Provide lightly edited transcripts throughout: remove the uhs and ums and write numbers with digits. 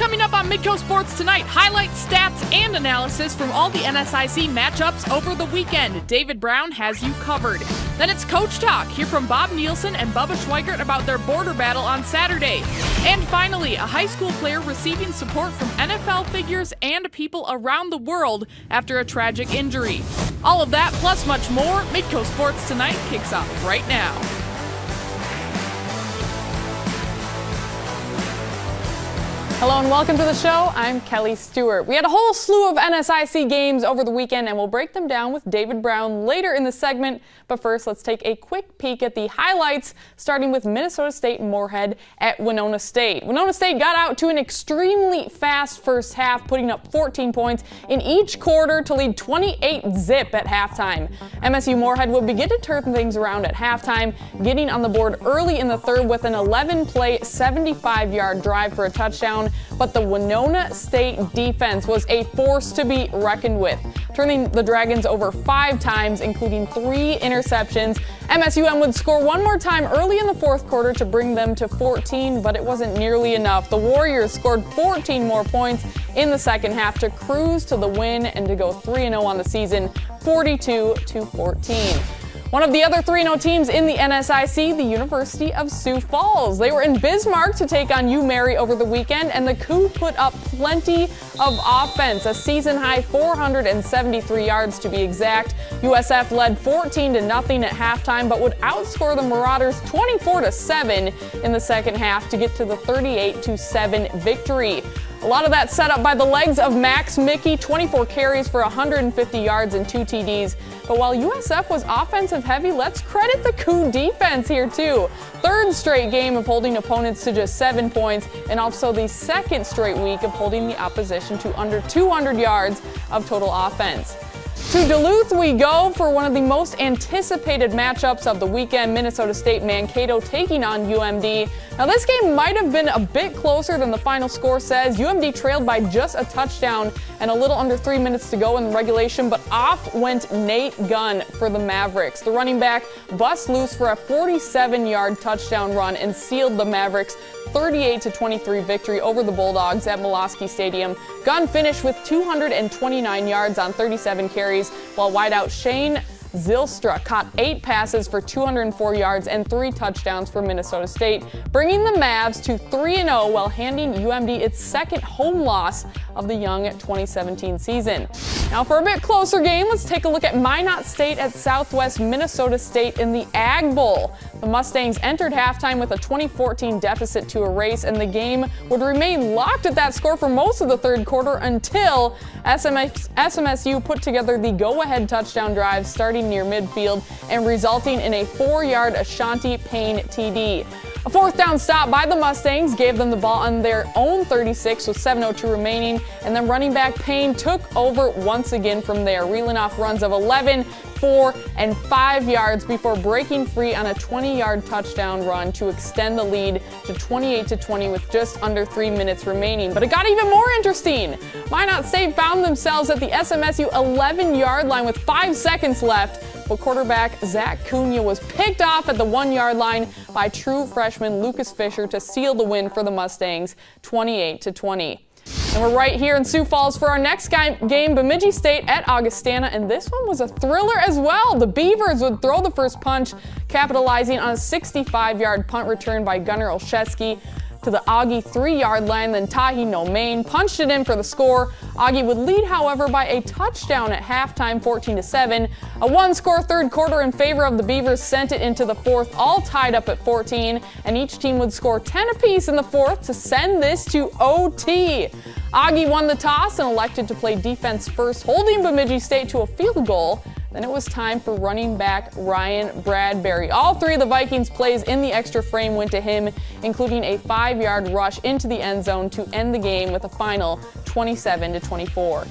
Coming up on Midco Sports Tonight, highlights, stats, and analysis from all the NSIC matchups over the weekend. David Brown has you covered. Then it's Coach Talk. Hear from Bob Nielsen and Bubba Schweigert about their border battle on Saturday. And finally, a high school player receiving support from NFL figures and people around the world after a tragic injury. All of that plus much more, Midco Sports Tonight kicks off right now. Hello and welcome to the show. I'm Kelly Stewart. We had a whole slew of NSIC games over the weekend and we'll break them down with David Brown later in the segment. But first, let's take a quick peek at the highlights, starting with Minnesota State Moorhead at Winona State. Winona State got out to an extremely fast first half, putting up 14 points in each quarter to lead 28-zip at halftime. MSU Moorhead would begin to turn things around at halftime, getting on the board early in the third with an 11-play, 75-yard drive for a touchdown. But the Winona State defense was a force to be reckoned with, turning the Dragons over 5 times, including 3 interceptions. MSUM would score one more time early in the fourth quarter to bring them to 14, but it wasn't nearly enough. The Warriors scored 14 more points in the second half to cruise to the win and to go 3-0 on the season, 42-14. One of the other 3-0 teams in the NSIC, the University of Sioux Falls. They were in Bismarck to take on UMary over the weekend, and the Cougs put up plenty of offense, a season-high 473 yards to be exact. USF led 14-0 at halftime, but would outscore the Marauders 24-7 in the second half to get to the 38-7 victory. A lot of that set up by the legs of Max Mickey, 24 carries for 150 yards and 2 TDs. But while USF was offensive heavy, let's credit the Cougs defense here too. Third straight game of holding opponents to just 7 points, and also the second straight week of holding the opposition to under 200 yards of total offense. To Duluth we go for one of the most anticipated matchups of the weekend, Minnesota State Mankato taking on UMD. Now this game might have been a bit closer than the final score says. UMD trailed by just a touchdown and a little under 3 minutes to go in regulation, but off went Nate Gunn for the Mavericks. The running back bust loose for a 47-yard touchdown run and sealed the Mavericks' 38-23 victory over the Bulldogs at Molosky Stadium. Gunn finished with 229 yards on 37 carries, while wideout Shane Zylstra caught 8 passes for 204 yards and 3 touchdowns for Minnesota State, bringing the Mavs to 3-0 while handing UMD its second home loss of the young 2017 season. Now for a bit closer game, let's take a look at Minot State at Southwest Minnesota State in the Ag Bowl. The Mustangs entered halftime with a 2014 deficit to erase, and the game would remain locked at that score for most of the third quarter until SMSU put together the go-ahead touchdown drive starting near midfield and resulting in a 4-yard Ashanti Payne TD. A fourth down stop by the Mustangs gave them the ball on their own 36 with 7:02 remaining, and then running back Payne took over once again from there, reeling off runs of 11, 4, and 5 yards before breaking free on a 20-yard touchdown run to extend the lead to 28-20 with just under 3 minutes remaining. But it got even more interesting. Minot State found themselves at the SMSU 11-yard line with 5 seconds left, but quarterback Zach Cunha was picked off at the 1-yard line by true freshman Lucas Fisher to seal the win for the Mustangs, 28-20. And we're right here in Sioux Falls for our next game, Bemidji State at Augustana, and this one was a thriller as well. The Beavers would throw the first punch, capitalizing on a 65-yard punt return by Gunnar Olszewski to the Augie 3-yard line, then Tahi Nomain punched it in for the score. Augie would lead, however, by a touchdown at halftime, 14-7. A one-score third quarter in favor of the Beavers sent it into the fourth, all tied up at 14, and each team would score 10 apiece in the fourth to send this to OT. Augie won the toss and elected to play defense first, holding Bemidji State to a field goal. Then it was time for running back Ryan Bradbury. All 3 of the Vikings' plays in the extra frame went to him, including a 5-yard rush into the end zone to end the game with a final 27-24.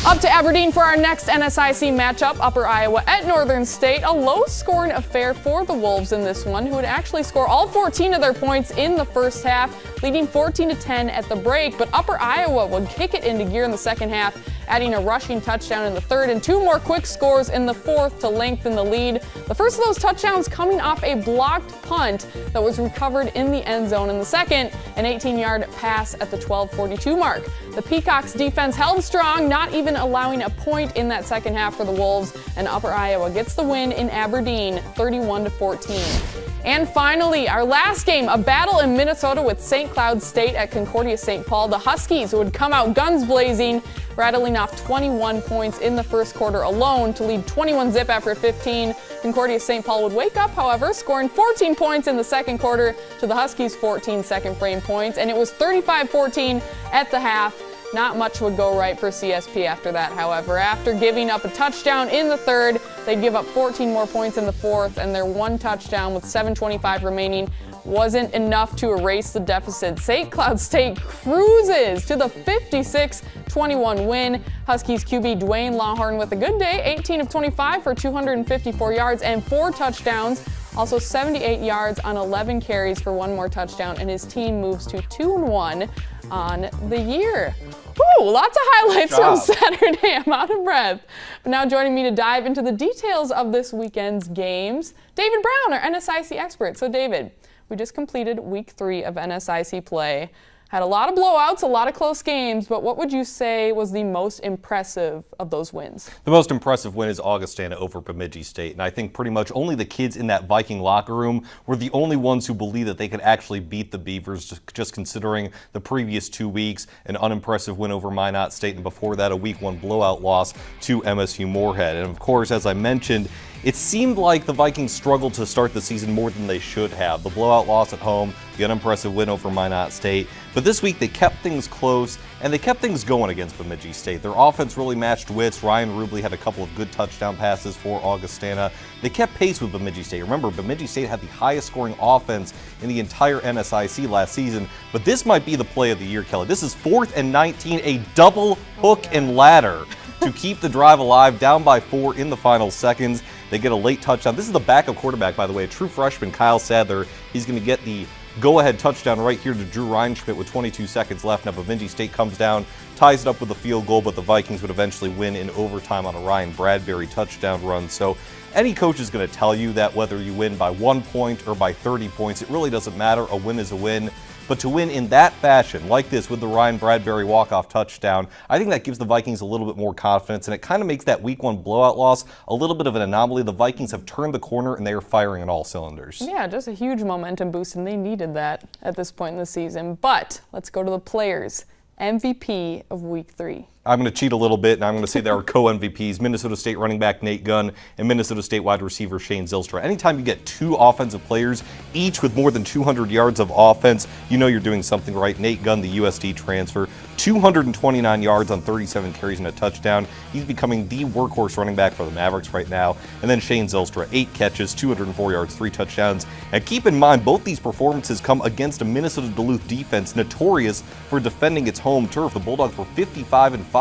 Up to Aberdeen for our next NSIC matchup, Upper Iowa at Northern State. A low-scoring affair for the Wolves in this one, who would actually score all 14 of their points in the first half, leading 14-10 at the break, but Upper Iowa would kick it into gear in the second half, adding a rushing touchdown in the third and 2 more quick scores in the fourth to lengthen the lead. The first of those touchdowns coming off a blocked punt that was recovered in the end zone in the second, an 18-yard pass at the 12:42 mark. The Peacocks defense held strong, not even allowing a point in that second half for the Wolves, and Upper Iowa gets the win in Aberdeen, 31-14. And finally, our last game, a battle in Minnesota with St. Cloud State at Concordia St. Paul. The Huskies would come out guns blazing, rattling off 21 points in the first quarter alone to lead 21-zip after 15. Concordia St. Paul would wake up, however, scoring 14 points in the second quarter to the Huskies' 14 second frame points, and it was 35-14 at the half. Not much would go right for CSP after that, however. After giving up a touchdown in the third, they'd give up 14 more points in the fourth, and their one touchdown with 7:25 remaining wasn't enough to erase the deficit. St. Cloud State cruises to the 56-21 win. Huskies QB Dwayne Lawhorn with a good day, 18 of 25 for 254 yards and 4 touchdowns. Also 78 yards on 11 carries for 1 more touchdown, and his team moves to 2-1 on the year. Woo, lots of highlights from Saturday. I'm out of breath. But now joining me to dive into the details of this weekend's games, David Brown, our NSIC expert. So David, we just completed week 3 of NSIC play. Had a lot of blowouts, a lot of close games, but what would you say was the most impressive of those wins? The most impressive win is Augustana over Bemidji State, and I think pretty much only the kids in that Viking locker room were the only ones who believed that they could actually beat the Beavers, just considering the previous 2 weeks, an unimpressive win over Minot State, and before that a week 1 blowout loss to MSU Moorhead. And of course, as I mentioned, it seemed like the Vikings struggled to start the season more than they should have. The blowout loss at home, the unimpressive win over Minot State. But this week they kept things close and they kept things going against Bemidji State. Their offense really matched wits. Ryan Rubley had a couple of good touchdown passes for Augustana. They kept pace with Bemidji State. Remember, Bemidji State had the highest scoring offense in the entire NSIC last season. But this might be the play of the year, Kelly. This is 4th and 19, a double hook and ladder to keep the drive alive, down by 4 in the final seconds. They get a late touchdown. This is the backup quarterback, by the way, a true freshman, Kyle Sadler. He's going to get the go-ahead touchdown right here to Drew Reinschmidt with 22 seconds left. Now Bemidji State comes down, ties it up with a field goal, but the Vikings would eventually win in overtime on a Ryan Bradbury touchdown run. So any coach is going to tell you that whether you win by 1 point or by 30 points, it really doesn't matter. A win is a win. But to win in that fashion, like this with the Ryan Bradbury walk-off touchdown, I think that gives the Vikings a little bit more confidence, and it kind of makes that week 1 blowout loss a little bit of an anomaly. The Vikings have turned the corner, and they are firing on all cylinders. Yeah, just a huge momentum boost, and they needed that at this point in the season. But let's go to the players. MVP of week 3. I'm going to cheat a little bit, and I'm going to say they are co-MVPs, Minnesota State running back Nate Gunn and Minnesota State wide receiver Shane Zylstra. Anytime you get 2 offensive players, each with more than 200 yards of offense, you know you're doing something right. Nate Gunn, the USD transfer, 229 yards on 37 carries and a touchdown. He's becoming the workhorse running back for the Mavericks right now. And then Shane Zylstra, 8 catches, 204 yards, 3 touchdowns. And keep in mind, both these performances come against a Minnesota Duluth defense notorious for defending its home turf. The Bulldogs were 55-5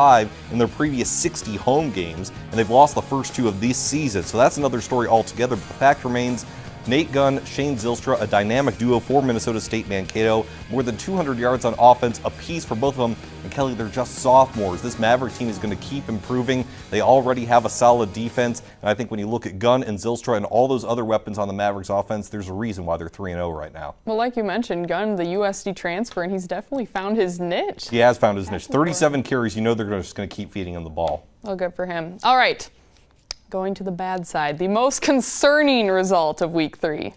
in their previous 60 home games, and they've lost the first 2 of this season. So that's another story altogether. But the fact remains, Nate Gunn, Shane Zylstra, a dynamic duo for Minnesota State Mankato. More than 200 yards on offense apiece for both of them. And Kelly, they're just sophomores. This Maverick team is going to keep improving. They already have a solid defense. And I think when you look at Gunn and Zylstra and all those other weapons on the Mavericks offense, there's a reason why they're 3-0 right now. Well, like you mentioned, Gunn, the USD transfer, and he's definitely found his niche. He has found his niche. 37 carries. You know they're just going to keep feeding him the ball. Oh, good for him. All right. Going to the bad side, the most concerning result of week 3.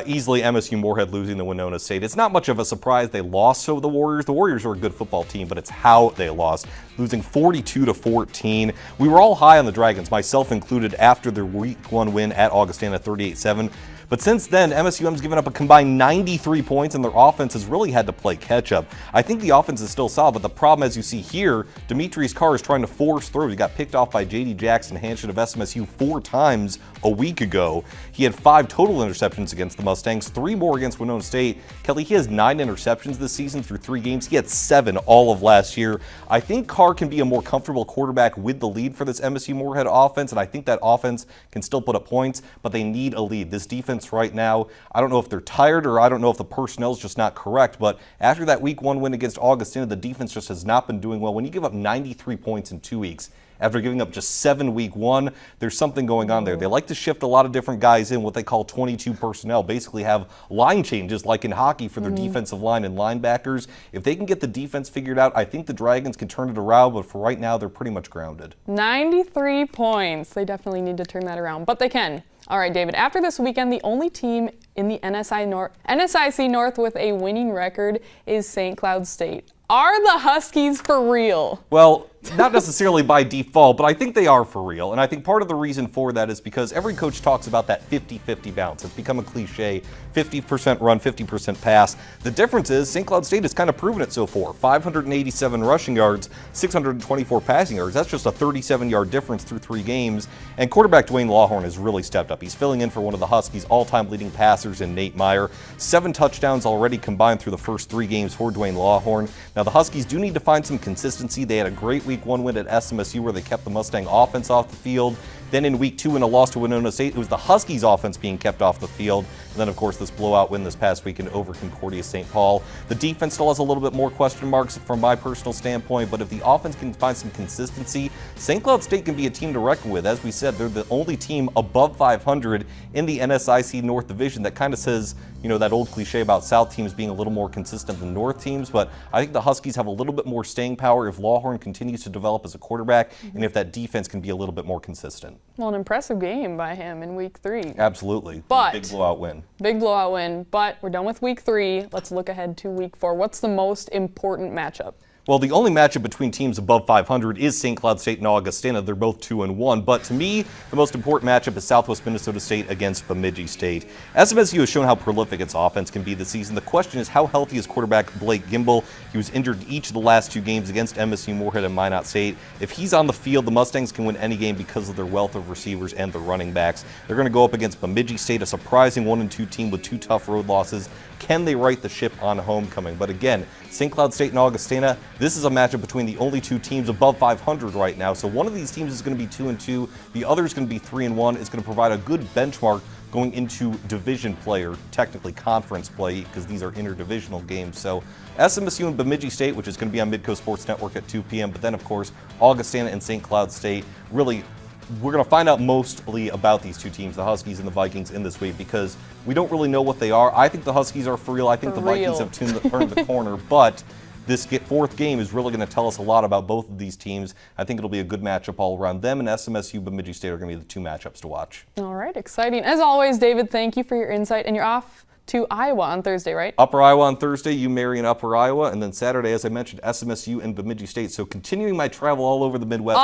Easily MSU Moorhead losing to Winona State. It's not much of a surprise they lost to the Warriors. The Warriors are a good football team, but it's how they lost, losing 42-14. We were all high on the Dragons, myself included, after their week 1 win at Augustana 38-7. But since then, MSUM's given up a combined 93 points, and their offense has really had to play catch-up. I think the offense is still solid, but the problem, as you see here, Demetrius Carr is trying to force throws. He got picked off by J.D. Jackson Hanson of SMSU 4 times a week ago. He had 5 total interceptions against the Mustangs, 3 more against Winona State. Kelly, he has 9 interceptions this season through 3 games. He had 7 all of last year. I think Carr can be a more comfortable quarterback with the lead for this MSU Moorhead offense, and I think that offense can still put up points, but they need a lead. This defense defense right now. I don't know if they're tired or I don't know if the personnel is just not correct, but after that Week 1 win against Augustana, the defense just has not been doing well. When you give up 93 points in 2 weeks, after giving up just 7 Week 1, there's something going on there. They like to shift a lot of different guys in, what they call 22 personnel, basically have line changes like in hockey for their defensive line and linebackers. If they can get the defense figured out, I think the Dragons can turn it around, but for right now, they're pretty much grounded. 93 points. They definitely need to turn that around, but they can. All right, David, after this weekend, the only team in the NSIC North with a winning record is St. Cloud State. Are the Huskies for real? Well, not necessarily by default, but I think they are for real. And I think part of the reason for that is because every coach talks about that 50-50 balance. It's become a cliche, 50% run, 50% pass. The difference is St. Cloud State has kind of proven it so far. 587 rushing yards, 624 passing yards. That's just a 37-yard difference through 3 games. And quarterback Dwayne Lawhorn has really stepped up. He's filling in for one of the Huskies' all-time leading passers in Nate Meyer. 7 touchdowns already combined through the first 3 games for Dwayne Lawhorn. Now, the Huskies do need to find some consistency. They had a great Week 1 win at SMSU where they kept the Mustang offense off the field. Then in Week 2 in a loss to Winona State, it was the Huskies offense being kept off the field. And then, of course, this blowout win this past weekend over Concordia St. Paul. The defense still has a little bit more question marks from my personal standpoint, but if the offense can find some consistency, St. Cloud State can be a team to reckon with. As we said, they're the only team above 500 in the NSIC North Division. That kind of says, you know, that old cliche about South teams being a little more consistent than North teams, but I think the Huskies have a little bit more staying power if Lawhorn continues to develop as a quarterback and if that defense can be a little bit more consistent. Well, an impressive game by him in Week 3. Absolutely. But big blowout win. Big blowout win, but we're done with Week 3. Let's look ahead to Week 4. What's the most important matchup? Well, the only matchup between teams above 500 is St. Cloud State and Augustana. They're both 2-1. But to me, the most important matchup is Southwest Minnesota State against Bemidji State. SMSU has shown how prolific its offense can be this season. The question is, how healthy is quarterback Blake Gimble? He was injured each of the last 2 games against MSU, Moorhead, and Minot State. If he's on the field, the Mustangs can win any game because of their wealth of receivers and the running backs. They're going to go up against Bemidji State, a surprising 1-2 team with 2 tough road losses. Can they right the ship on homecoming? But again, St. Cloud State and Augustana, this is a matchup between the only 2 teams above 500 right now. So one of these teams is going to be 2-2. The other is going to be 3-1. It's going to provide a good benchmark going into division play, or technically conference play, because these are interdivisional games. So SMSU and Bemidji State, which is going to be on Midco Sports Network at 2 p.m. But then, of course, Augustana and St. Cloud State. Really, we're going to find out mostly about these 2 teams, the Huskies and the Vikings, in this week because we don't really know what they are. I think the Huskies are for real. I think the Vikings have turned the corner, but this 4th game is really going to tell us a lot about both of these teams. I think it'll be a good matchup all around. Them and SMSU, Bemidji State are going to be the 2 matchups to watch. All right, exciting. As always, David, thank you for your insight, and you're off to Iowa on Thursday, right? Upper Iowa on Thursday, UMary in Upper Iowa, and then Saturday, as I mentioned, SMSU and Bemidji State. So continuing my travel all over the Midwest.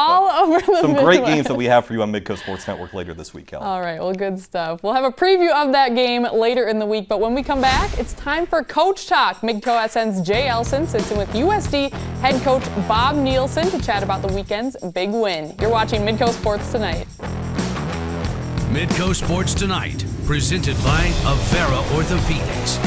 Some great games that we have for you on Midco Sports Network later this week, Kelly. All right, well, good stuff. We'll have a preview of that game later in the week, but when we come back, it's time for Coach Talk. Midco SN's Jay Elson sits in with USD head coach Bob Nielsen to chat about the weekend's big win. You're watching Midco Sports Tonight. Midco Sports Tonight, presented by Avera Orthopedics.